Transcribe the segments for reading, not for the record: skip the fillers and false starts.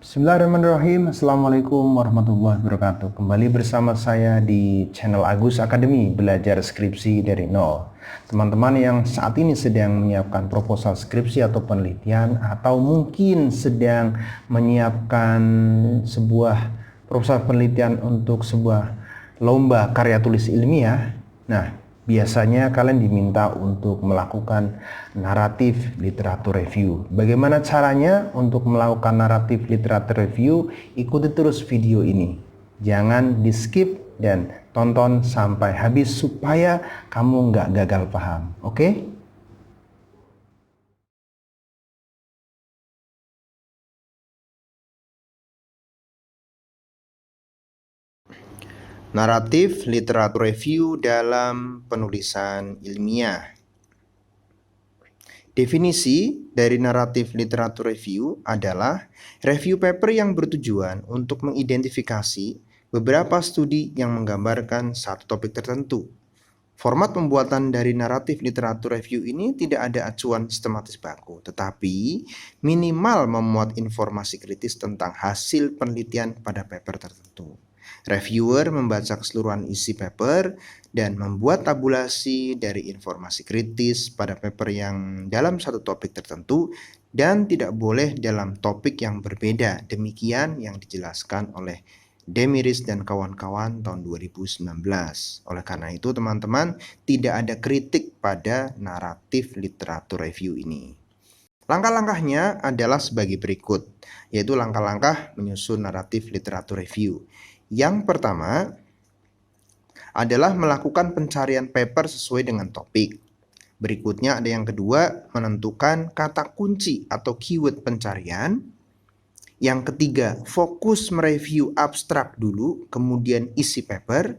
Bismillahirrahmanirrahim. Assalamualaikum warahmatullahi wabarakatuh. Kembali bersama saya di channel Agus Academy, belajar skripsi dari nol. Teman-teman yang saat ini sedang menyiapkan proposal skripsi atau penelitian, atau mungkin sedang menyiapkan sebuah proposal penelitian untuk sebuah lomba karya tulis ilmiah. Nah, biasanya kalian diminta untuk melakukan naratif literatur review. Bagaimana caranya untuk melakukan naratif literatur review? Ikuti terus video ini. Jangan di skip dan tonton sampai habis supaya kamu nggak gagal paham. Oke? Naratif literatur review dalam penulisan ilmiah. Definisi dari naratif literatur review adalah review paper yang bertujuan untuk mengidentifikasi beberapa studi yang menggambarkan satu topik tertentu. Format pembuatan dari naratif literatur review ini tidak ada acuan sistematis baku, tetapi minimal memuat informasi kritis tentang hasil penelitian pada paper tertentu. Reviewer membaca keseluruhan isi paper dan membuat tabulasi dari informasi kritis pada paper yang dalam satu topik tertentu dan tidak boleh dalam topik yang berbeda. Demikian yang dijelaskan oleh Demiris dan kawan-kawan tahun 2019. Oleh karena itu teman-teman, tidak ada kritik pada naratif literatur review ini. Langkah-langkahnya adalah sebagai berikut, yaitu langkah-langkah menyusun naratif literatur review. Yang pertama adalah melakukan pencarian paper sesuai dengan topik. Berikutnya ada yang kedua, menentukan kata kunci atau keyword pencarian. Yang ketiga, fokus mereview abstrak dulu, kemudian isi paper.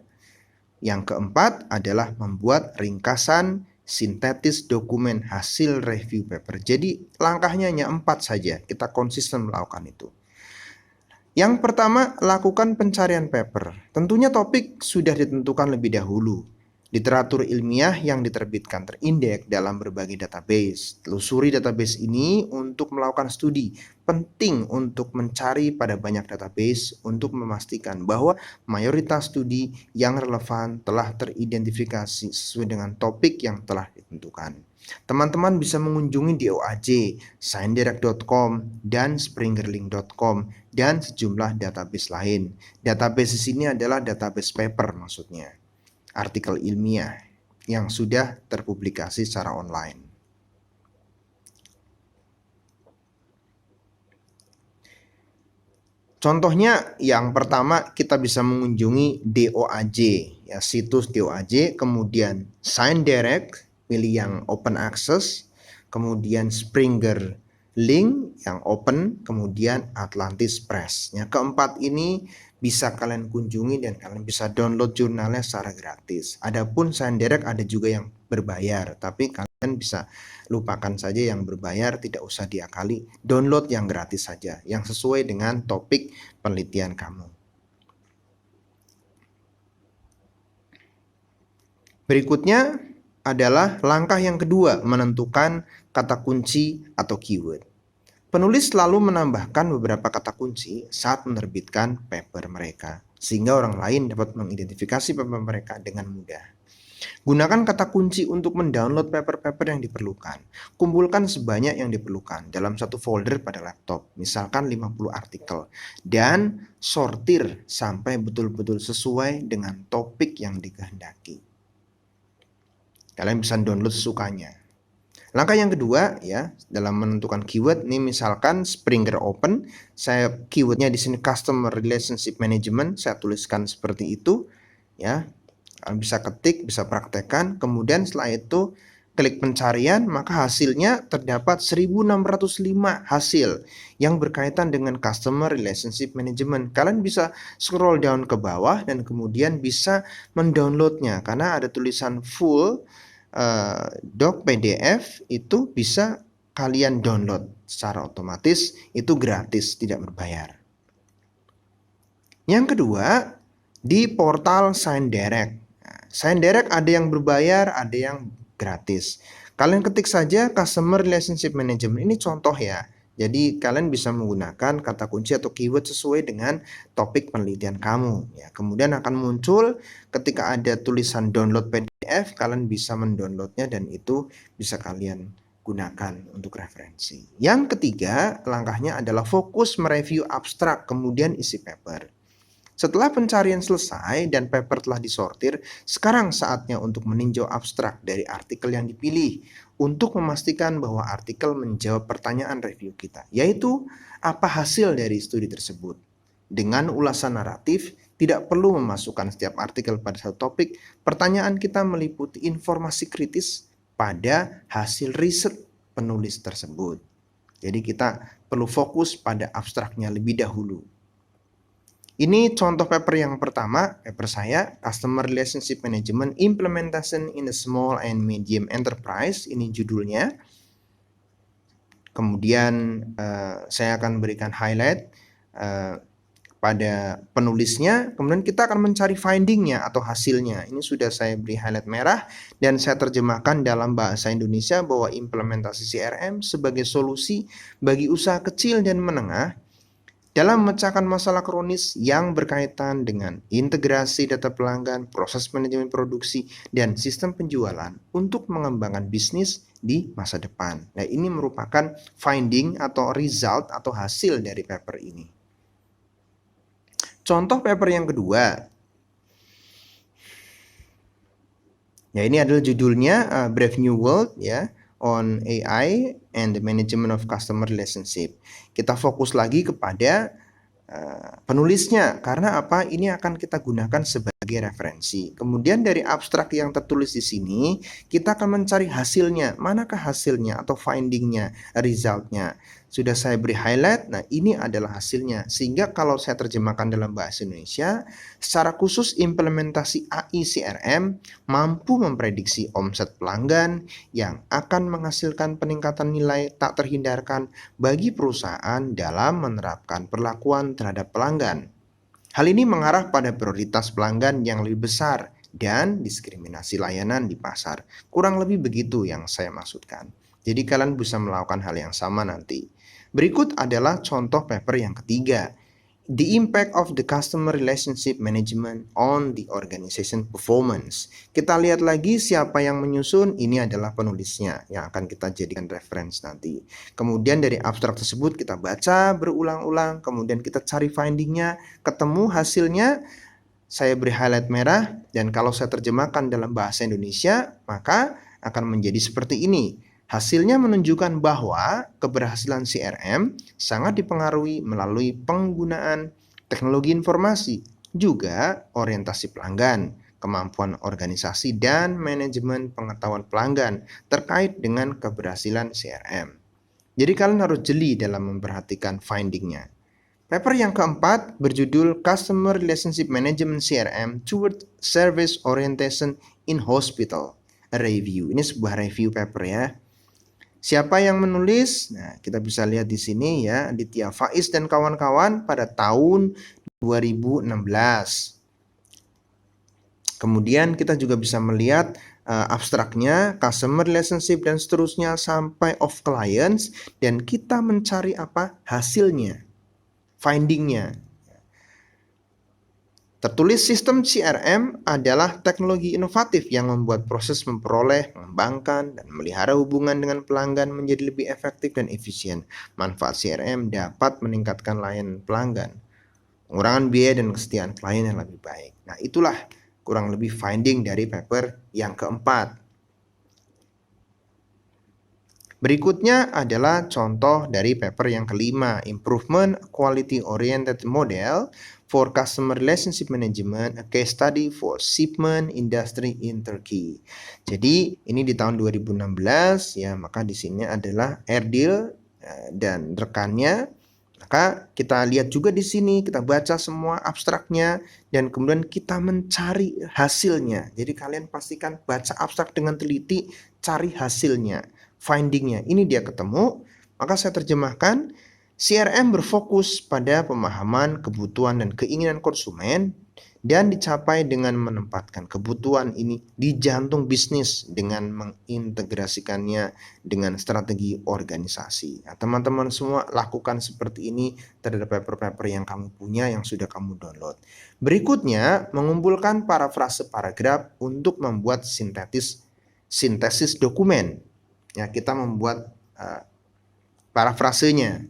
Yang keempat adalah membuat ringkasan sintetis dokumen hasil review paper. Jadi langkahnya hanya 4 saja, kita konsisten melakukan itu. Yang pertama, lakukan pencarian paper. Tentunya topik sudah ditentukan lebih dahulu. Literatur ilmiah yang diterbitkan terindeks dalam berbagai database. Telusuri database ini untuk melakukan studi. Penting untuk mencari pada banyak database untuk memastikan bahwa mayoritas studi yang relevan telah teridentifikasi sesuai dengan topik yang telah ditentukan. Teman-teman bisa mengunjungi DOAJ, sciencedirect.com, dan springerlink.com, dan sejumlah database lain. Database di sini adalah database paper maksudnya, artikel ilmiah yang sudah terpublikasi secara online. Contohnya yang pertama kita bisa mengunjungi DOAJ, ya, situs DOAJ, kemudian ScienceDirect, pilih yang open access, kemudian Springer Link yang open, kemudian Atlantis Press. Yang keempat ini bisa kalian kunjungi dan kalian bisa download jurnalnya secara gratis. Adapun ScienceDirect ada juga yang berbayar, tapi kalian bisa lupakan saja yang berbayar, tidak usah diakali. Download yang gratis saja, yang sesuai dengan topik penelitian kamu. Berikutnya adalah langkah yang kedua, menentukan kata kunci atau keyword. Penulis selalu menambahkan beberapa kata kunci saat menerbitkan paper mereka, sehingga orang lain dapat mengidentifikasi paper mereka dengan mudah. Gunakan kata kunci untuk mendownload paper-paper yang diperlukan. Kumpulkan sebanyak yang diperlukan dalam satu folder pada laptop, misalkan 50 artikel, dan sortir sampai betul-betul sesuai dengan topik yang dikehendaki. Kalian bisa download sesukanya. Langkah yang kedua, ya, dalam menentukan keyword, ini misalkan Springer Open, saya keywordnya di sini Customer Relationship Management, saya tuliskan seperti itu, ya. Kalian bisa ketik, bisa praktekkan, kemudian setelah itu klik pencarian, maka hasilnya terdapat 1605 hasil yang berkaitan dengan Customer Relationship Management. Kalian bisa scroll down ke bawah dan kemudian bisa mendownloadnya, karena ada tulisan full doc PDF, itu bisa kalian download secara otomatis, itu gratis, tidak berbayar. Yang kedua, di portal ScienceDirect. ScienceDirect ada yang berbayar, ada yang gratis. Kalian ketik saja Customer Relationship Management, ini contoh ya. Jadi kalian bisa menggunakan kata kunci atau keyword sesuai dengan topik penelitian kamu. Ya, kemudian akan muncul ketika ada tulisan download PDF, kalian bisa mendownloadnya dan itu bisa kalian gunakan untuk referensi. Yang ketiga, langkahnya adalah fokus mereview abstrak kemudian isi paper. Setelah pencarian selesai dan paper telah disortir, sekarang saatnya untuk meninjau abstrak dari artikel yang dipilih untuk memastikan bahwa artikel menjawab pertanyaan review kita, yaitu apa hasil dari studi tersebut. Dengan ulasan naratif, tidak perlu memasukkan setiap artikel pada satu topik, pertanyaan kita meliputi informasi kritis pada hasil riset penulis tersebut. Jadi kita perlu fokus pada abstraknya lebih dahulu. Ini contoh paper yang pertama, paper saya, Customer Relationship Management Implementation in a Small and Medium Enterprise, ini judulnya. Kemudian saya akan berikan highlight pada penulisnya, kemudian kita akan mencari findingnya atau hasilnya. Ini sudah saya beri highlight merah dan saya terjemahkan dalam bahasa Indonesia bahwa implementasi CRM sebagai solusi bagi usaha kecil dan menengah dalam memecahkan masalah kronis yang berkaitan dengan integrasi data pelanggan, proses manajemen produksi, dan sistem penjualan untuk mengembangkan bisnis di masa depan. Nah, ini merupakan finding atau result atau hasil dari paper ini. Contoh paper yang kedua. Ya, ini adalah judulnya Brave New World ya, on AI and the Management of Customer Relationship. Kita fokus lagi kepada penulisnya karena apa? Ini akan kita gunakan sebagai referensi. Kemudian dari abstrak yang tertulis di sini, kita akan mencari hasilnya. Manakah hasilnya atau findingnya, resultnya? Sudah saya beri highlight. Nah, ini adalah hasilnya. Sehingga kalau saya terjemahkan dalam bahasa Indonesia, secara khusus implementasi AI CRM mampu memprediksi omset pelanggan yang akan menghasilkan peningkatan nilai tak terhindarkan bagi perusahaan dalam menerapkan perlakuan terhadap pelanggan. Hal ini mengarah pada prioritas pelanggan yang lebih besar dan diskriminasi layanan di pasar. Kurang lebih begitu yang saya maksudkan. Jadi kalian bisa melakukan hal yang sama nanti. Berikut adalah contoh paper yang ketiga. The impact of the customer relationship management on the organization performance. Kita lihat lagi siapa yang menyusun. Ini adalah penulisnya yang akan kita jadikan reference nanti. Kemudian dari abstrak tersebut kita baca berulang-ulang. Kemudian kita cari findingnya. Ketemu hasilnya. Saya beri highlight merah. Dan kalau saya terjemahkan dalam bahasa Indonesia, maka akan menjadi seperti ini. Hasilnya menunjukkan bahwa keberhasilan CRM sangat dipengaruhi melalui penggunaan teknologi informasi, juga orientasi pelanggan, kemampuan organisasi, dan manajemen pengetahuan pelanggan terkait dengan keberhasilan CRM. Jadi kalian harus jeli dalam memperhatikan findingnya. Paper yang keempat berjudul Customer Relationship Management CRM Toward Service Orientation in Hospital, a Review. Ini sebuah review paper ya. Siapa yang menulis? Nah, kita bisa lihat di sini ya, Aditya Faiz dan kawan-kawan pada tahun 2016. Kemudian kita juga bisa melihat abstraknya, customer relationship dan seterusnya sampai of clients, dan kita mencari apa? Hasilnya, findingnya. Tertulis sistem CRM adalah teknologi inovatif yang membuat proses memperoleh, mengembangkan, dan melihara hubungan dengan pelanggan menjadi lebih efektif dan efisien. Manfaat CRM dapat meningkatkan layanan pelanggan, pengurangan biaya dan kesetiaan klien yang lebih baik. Nah, itulah kurang lebih finding dari paper yang keempat. Berikutnya adalah contoh dari paper yang kelima, Improvement Quality Oriented Model for Customer Relationship Management, a case study for shipment industry in Turkey. Jadi ini di tahun 2016 ya, maka di sini adalah Erdil dan rekannya. Maka kita lihat juga di sini, kita baca semua abstraknya dan kemudian kita mencari hasilnya. Jadi kalian pastikan baca abstrak dengan teliti, cari hasilnya, findingnya. Ini dia ketemu, maka saya terjemahkan. CRM berfokus pada pemahaman kebutuhan dan keinginan konsumen dan dicapai dengan menempatkan kebutuhan ini di jantung bisnis dengan mengintegrasikannya dengan strategi organisasi. Nah, teman-teman semua lakukan seperti ini terhadap paper-paper yang kamu punya yang sudah kamu download. Berikutnya, mengumpulkan parafrase paragraf untuk membuat sintesis dokumen. Ya, kita membuat parafrasenya.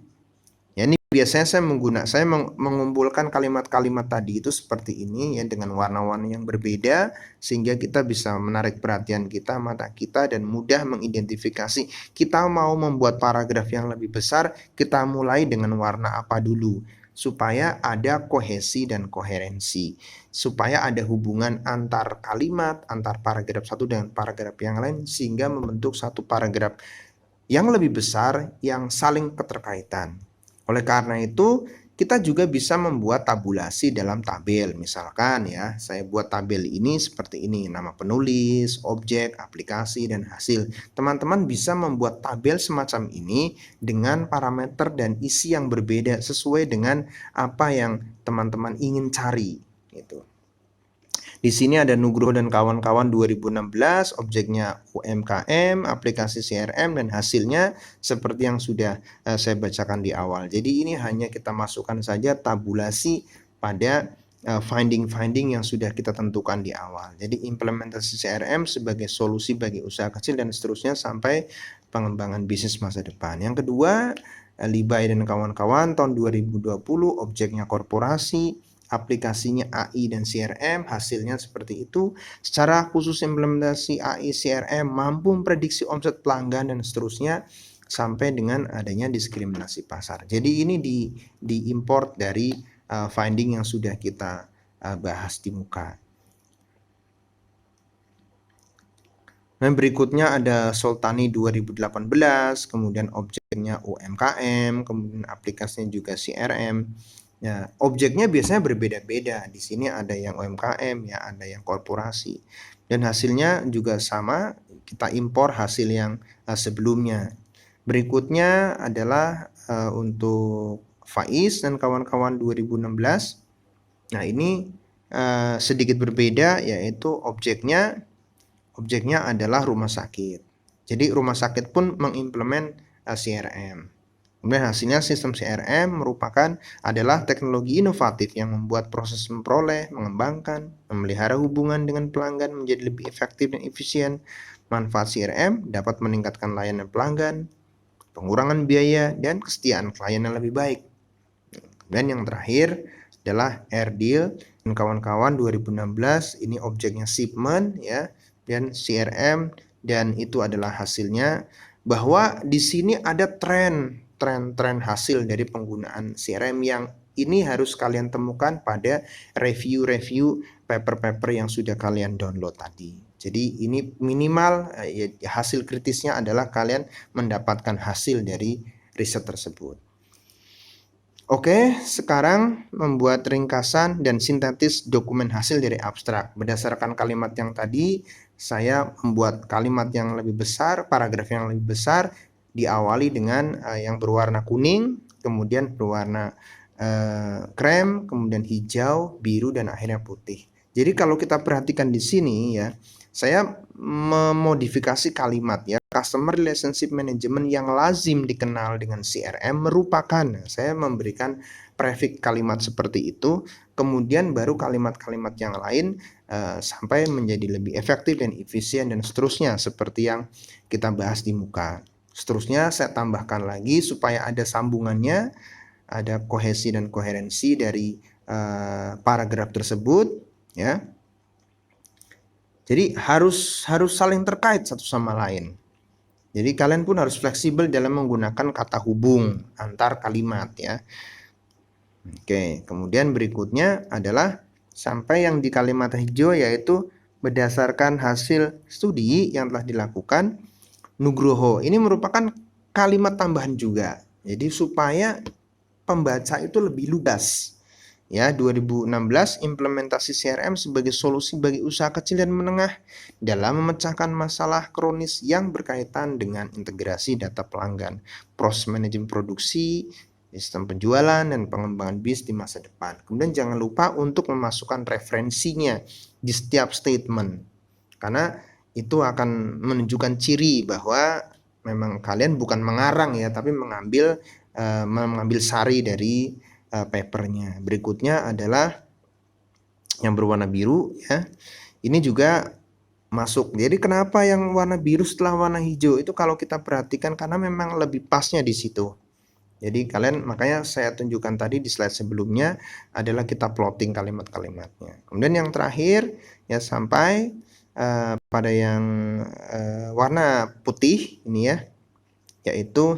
Ya, ini biasanya saya mengumpulkan kalimat-kalimat tadi itu seperti ini ya, dengan warna-warna yang berbeda sehingga kita bisa menarik perhatian kita, mata kita, dan mudah mengidentifikasi kita mau membuat paragraf yang lebih besar, kita mulai dengan warna apa dulu supaya ada kohesi dan koherensi, supaya ada hubungan antar kalimat, antar paragraf satu dengan paragraf yang lain sehingga membentuk satu paragraf yang lebih besar yang saling keterkaitan. Oleh karena itu, kita juga bisa membuat tabulasi dalam tabel. Misalkan ya, saya buat tabel ini seperti ini, nama penulis, objek, aplikasi, dan hasil. Teman-teman bisa membuat tabel semacam ini dengan parameter dan isi yang berbeda sesuai dengan apa yang teman-teman ingin cari. Gitu. Di sini ada Nugroho dan kawan-kawan 2016, objeknya UMKM, aplikasi CRM, dan hasilnya seperti yang sudah saya bacakan di awal. Jadi ini hanya kita masukkan saja tabulasi pada finding-finding yang sudah kita tentukan di awal. Jadi implementasi CRM sebagai solusi bagi usaha kecil dan seterusnya sampai pengembangan bisnis masa depan. Yang kedua, Libai dan kawan-kawan tahun 2020, objeknya korporasi, aplikasinya AI dan CRM, hasilnya seperti itu. Secara khusus implementasi AI CRM mampu memprediksi omset pelanggan dan seterusnya sampai dengan adanya diskriminasi pasar. Jadi ini diimport dari finding yang sudah kita bahas di muka. Nah, berikutnya ada Soltani 2018, kemudian objeknya UMKM, kemudian aplikasinya juga CRM. Ya, objeknya biasanya berbeda-beda. Di sini ada yang UMKM, ya, ada yang korporasi. Dan hasilnya juga sama, kita impor hasil yang sebelumnya. Berikutnya adalah untuk Faiz dan kawan-kawan 2016. Nah, ini sedikit berbeda, yaitu objeknya adalah rumah sakit. Jadi rumah sakit pun mengimplement CRM. Kemudian hasilnya sistem CRM adalah teknologi inovatif yang membuat proses memperoleh, mengembangkan, memelihara hubungan dengan pelanggan menjadi lebih efektif dan efisien. Manfaat CRM dapat meningkatkan layanan pelanggan, pengurangan biaya, dan kesetiaan klien yang lebih baik. Dan yang terakhir adalah AirDeal dan kawan-kawan 2016, ini objeknya shipment ya, dan CRM, dan itu adalah hasilnya bahwa di sini ada tren hasil dari penggunaan CRM yang ini harus kalian temukan pada review paper-paper yang sudah kalian download tadi. Jadi ini minimal hasil kritisnya adalah kalian mendapatkan hasil dari riset tersebut. Oke, sekarang membuat ringkasan dan sintetis dokumen hasil dari abstrak. Berdasarkan kalimat yang tadi, saya membuat kalimat yang lebih besar, paragraf yang lebih besar, diawali dengan yang berwarna kuning, kemudian berwarna krem, kemudian hijau, biru, dan akhirnya putih. Jadi kalau kita perhatikan di sini ya, saya memodifikasi kalimat ya. Customer Relationship Management yang lazim dikenal dengan CRM merupakan, saya memberikan prefix kalimat seperti itu, kemudian baru kalimat-kalimat yang lain sampai menjadi lebih efektif dan efisien dan seterusnya seperti yang kita bahas di muka. Seterusnya saya tambahkan lagi supaya ada sambungannya, ada kohesi dan koherensi dari paragraf tersebut ya. Jadi harus saling terkait satu sama lain. Jadi kalian pun harus fleksibel dalam menggunakan kata hubung antar kalimat ya. Oke, kemudian berikutnya adalah sampai yang di kalimat hijau, yaitu berdasarkan hasil studi yang telah dilakukan Nugroho. Ini merupakan kalimat tambahan juga. Jadi supaya pembaca itu lebih lugas. Ya, 2016 implementasi CRM sebagai solusi bagi usaha kecil dan menengah dalam memecahkan masalah kronis yang berkaitan dengan integrasi data pelanggan, proses manajemen produksi, sistem penjualan dan pengembangan bisnis di masa depan. Kemudian jangan lupa untuk memasukkan referensinya di setiap statement, karena itu akan menunjukkan ciri bahwa memang kalian bukan mengarang ya, tapi mengambil sari dari papernya. Berikutnya adalah yang berwarna biru ya. Ini juga masuk. Jadi kenapa yang warna biru setelah warna hijau itu kalau kita perhatikan karena memang lebih pasnya di situ. Jadi kalian, makanya saya tunjukkan tadi di slide sebelumnya adalah kita plotting kalimat-kalimatnya. Kemudian yang terakhir ya sampai pada yang warna putih ini ya, yaitu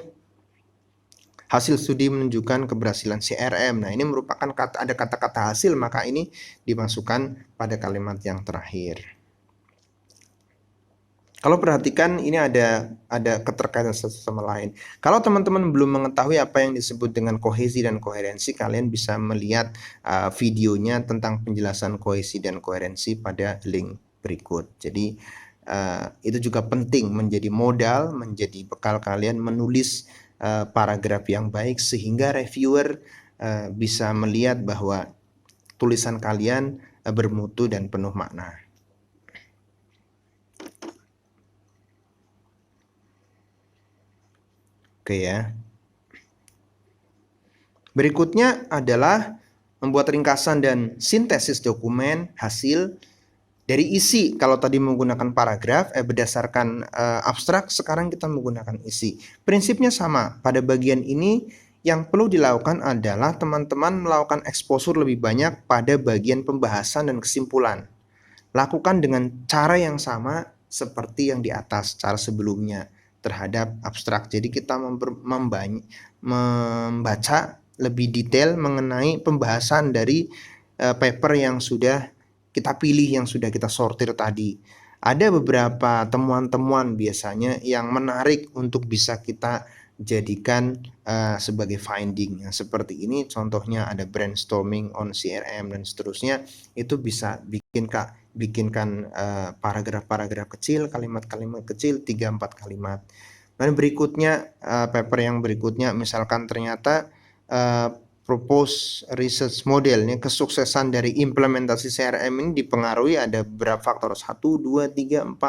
hasil studi menunjukkan keberhasilan CRM. Nah, ini merupakan ada kata-kata hasil, maka ini dimasukkan pada kalimat yang terakhir. Kalau perhatikan ini ada keterkaitan satu sama lain. Kalau teman-teman belum mengetahui apa yang disebut dengan kohesi dan koherensi, kalian bisa melihat videonya tentang penjelasan kohesi dan koherensi pada link berikut. Jadi itu juga penting menjadi modal, menjadi bekal kalian menulis paragraf yang baik sehingga reviewer bisa melihat bahwa tulisan kalian bermutu dan penuh makna. Oke ya. Berikutnya adalah membuat ringkasan dan sintesis dokumen hasil dari isi. Kalau tadi menggunakan paragraf berdasarkan abstrak, sekarang kita menggunakan isi. Prinsipnya sama. Pada bagian ini yang perlu dilakukan adalah teman-teman melakukan exposure lebih banyak pada bagian pembahasan dan kesimpulan. Lakukan dengan cara yang sama seperti yang di atas, cara sebelumnya terhadap abstrak. Jadi kita membaca lebih detail mengenai pembahasan dari paper yang sudah kita pilih, yang sudah kita sortir tadi. Ada beberapa temuan-temuan biasanya yang menarik untuk bisa kita jadikan sebagai finding. Seperti ini contohnya ada brainstorming on CRM dan seterusnya. Itu bisa bikinkan paragraf-paragraf kecil, kalimat-kalimat kecil, 3-4 kalimat. Dan berikutnya paper yang berikutnya misalkan ternyata propose research model, kesuksesan dari implementasi CRM ini dipengaruhi ada beberapa faktor, 1, 2, 3, 4,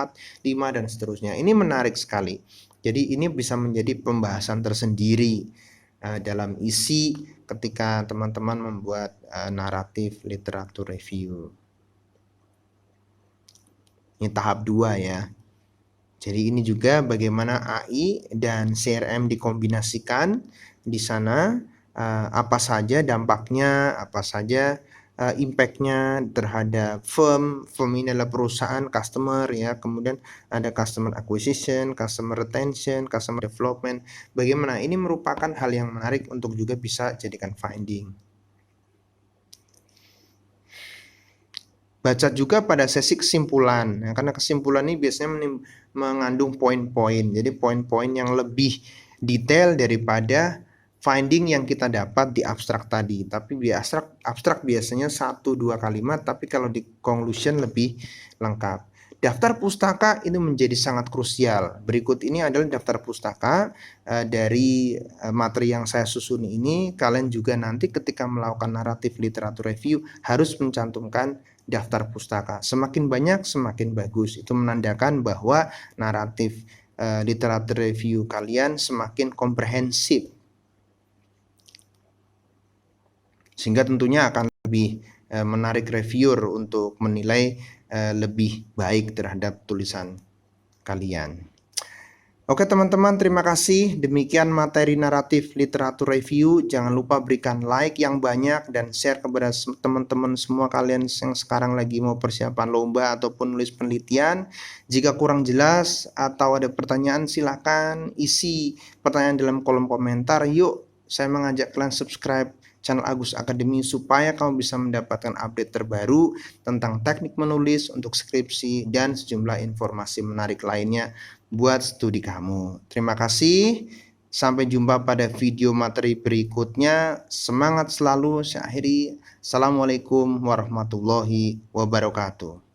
5 dan seterusnya. Ini menarik sekali. Jadi ini bisa menjadi pembahasan tersendiri dalam isi ketika teman-teman membuat naratif literatur review. Ini tahap 2 ya. Jadi ini juga bagaimana AI dan CRM dikombinasikan di sana, apa saja dampaknya, apa saja impact-nya terhadap firm ini adalah perusahaan, customer ya, kemudian ada customer acquisition, customer retention, customer development. Bagaimana ini merupakan hal yang menarik untuk juga bisa jadikan finding. Baca juga pada sesi kesimpulan, ya, karena kesimpulan ini biasanya mengandung poin-poin. Jadi poin-poin yang lebih detail daripada finding yang kita dapat di abstrak tadi. Tapi di abstrak biasanya 1-2 kalimat, tapi kalau di conclusion lebih lengkap. Daftar pustaka ini menjadi sangat krusial. Berikut ini adalah daftar pustaka dari materi yang saya susun ini. Kalian juga nanti ketika melakukan naratif literatur review harus mencantumkan daftar pustaka. Semakin banyak semakin bagus. Itu menandakan bahwa naratif literatur review kalian semakin komprehensif. Sehingga tentunya akan lebih menarik reviewer untuk menilai lebih baik terhadap tulisan kalian. Oke teman-teman, terima kasih. Demikian materi naratif literatur review. Jangan lupa berikan like yang banyak dan share kepada teman-teman semua kalian yang sekarang lagi mau persiapan lomba ataupun nulis penelitian. Jika kurang jelas atau ada pertanyaan, silakan isi pertanyaan dalam kolom komentar. Yuk, saya mengajak kalian subscribe channel Agus Academy supaya kamu bisa mendapatkan update terbaru tentang teknik menulis untuk skripsi dan sejumlah informasi menarik lainnya buat studi kamu. Terima kasih. Sampai jumpa pada video materi berikutnya. Semangat selalu. Saya akhiri. Assalamualaikum warahmatullahi wabarakatuh.